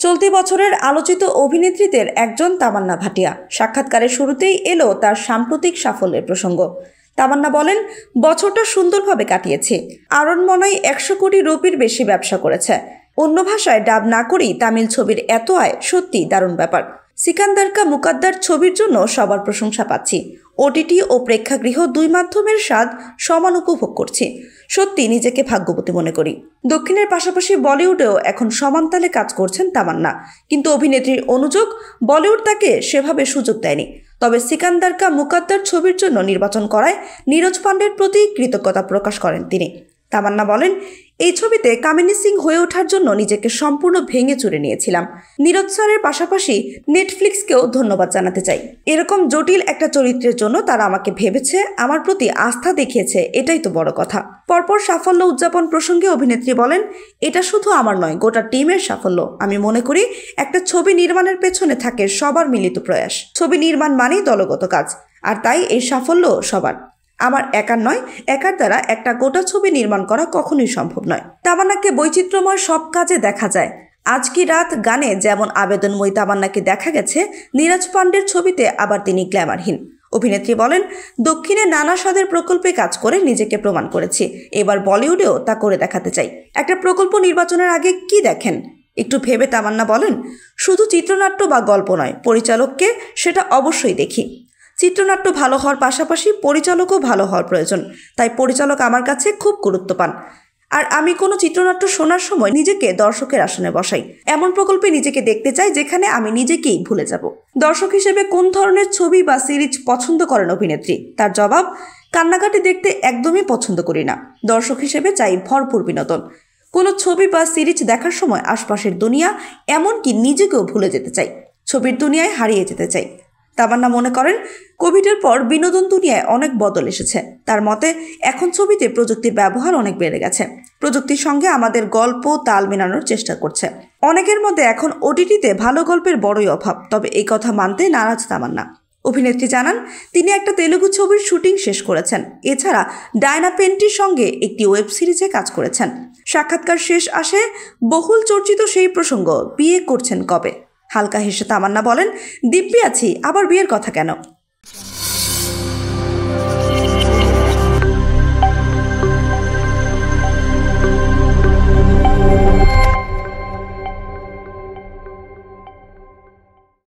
চলতি বছরের আলোচিত অভিনেত্রীদের একজন তামান্না ভাটিয়া। সাক্ষাৎকারের শুরুতেই এলো তার সাম্প্রতিক সাফল্যের প্রসঙ্গ। তামান্না বলেন, বছরটা সুন্দরভাবে কাটিয়েছি। আরনমনাই 100 কোটি রুপির বেশি ব্যবসা করেছে। অন্য ভাষায় ডাব না করেই তামিল ছবির এত আয় সত্যিই দারুণ ব্যাপার। সিকান্দার কা মুকাদ্দার ছবির জন্য সবার প্রশংসা পাচ্ছি। ওটিটি ও প্রেক্ষাগৃহ দুই মাধ্যমের স্বাদ সমান উপভোগ করছি। সত্যি নিজেকে ভাগ্যবতী মনে করি। দক্ষিণের পাশাপাশি বলিউডেও এখন সমান তালে কাজ করছেন তামান্না, কিন্তু অভিনেত্রীর অনুযোগ বলিউড তাকে সেভাবে সুযোগ দেয়নি। তবে সিকান্দার কা মুকাদ্দার ছবির জন্য নির্বাচন করায় নীরজ পান্ডের প্রতি কৃতজ্ঞতা প্রকাশ করেন তিনি। তামান্না বলেন, এই ছবিতে কামিনী সিং হয়ে ওঠার জন্য নিজেকে সম্পূর্ণ ভেঙে চুরে নিয়েছিলাম। নীরজ স্যারের পাশাপাশি নেটফ্লিক্সকেও ধন্যবাদ জানাতে চাই। এরকম জটিল একটা চরিত্রের জন্য তারা আমাকে ভেবেছে, আমার প্রতি আস্থা দেখিয়েছে, এটাই তো বড় কথা। পরপর সাফল্য উদযাপন প্রসঙ্গে অভিনেত্রী বলেন, এটা শুধু আমার নয়, গোটা টিমের সাফল্য। আমি মনে করি একটা ছবি নির্মাণের পেছনে থাকে সবার মিলিত প্রয়াস। ছবি নির্মাণ মানেই দলগত কাজ, আর তাই এই সাফল্য সবার, আমার একার নয়। একার দ্বারা একটা গোটা ছবি নির্মাণ করা কখনোই সম্ভব নয়। তামান্নাকে বৈচিত্র্যময় সব কাজে দেখা যায়। আজ কি রাত গানে যেমন আবেদনময়ী তামান্নাকে দেখা গেছে, নীরজ পান্ডের ছবিতে আবার তিনি গ্ল্যামারহীন। অভিনেত্রী বলেন, দক্ষিণে নানা স্বাদের প্রকল্পে কাজ করে নিজেকে প্রমাণ করেছি। এবার বলিউডেও তা করে দেখাতে চাই। একটা প্রকল্প নির্বাচনের আগে কি দেখেন একটু ভেবে তামান্না বলেন, শুধু চিত্রনাট্য বা গল্প নয়, পরিচালককে সেটা অবশ্যই দেখি। চিত্রনাট্য ভালো হওয়ার পাশাপাশি পরিচালকও ভালো হওয়ার প্রয়োজন, তাই পরিচালক আমার কাছে খুব গুরুত্ব পান। আর আমি কোনো চিত্রনাট্য শোনার সময় নিজেকে দর্শকের আসনে বসাই। এমন প্রকল্পে নিজেকে দেখতে চাই যেখানে আমি নিজেকেই ভুলে যাব। দর্শক হিসেবে কোন ধরনের ছবি বা সিরিজ পছন্দ করেন অভিনেত্রী? তার জবাব, কান্নাকাটি দেখতে একদমই পছন্দ করি না। দর্শক হিসেবে চাই ভরপুর বিনোদন। কোনো ছবি বা সিরিজ দেখার সময় আশপাশের দুনিয়া, এমনকি নিজেকেও ভুলে যেতে চাই, ছবির দুনিয়ায় হারিয়ে যেতে চাই। তামান্না মনে করেন, কোভিডের পর বিনোদন দুনিয়ায় অনেক বদল এসেছে। তার মতে, এখন ছবিতে প্রযুক্তির ব্যবহার অনেক বেড়ে গেছে। প্রযুক্তির সঙ্গে আমাদের গল্প তাল মেলানোর চেষ্টা করছে। অনেকের মধ্যে এখন ওটিটিতে ভালো গল্পের বড়ই অভাব, তবে এই কথা মানতে নারাজ তামান্না। অভিনেত্রী জানান, তিনি একটা তেলুগু ছবির শুটিং শেষ করেছেন। এছাড়া ডায়না পেন্টির সঙ্গে একটি ওয়েব সিরিজে কাজ করেছেন। সাক্ষাৎকার শেষ আসে বহুল চর্চিত সেই প্রসঙ্গ, বিয়ে করছেন কবে? হালকা হেসে তামান্না বলেন, দিব্যি আছি, আবার বিয়ের কথা কেন?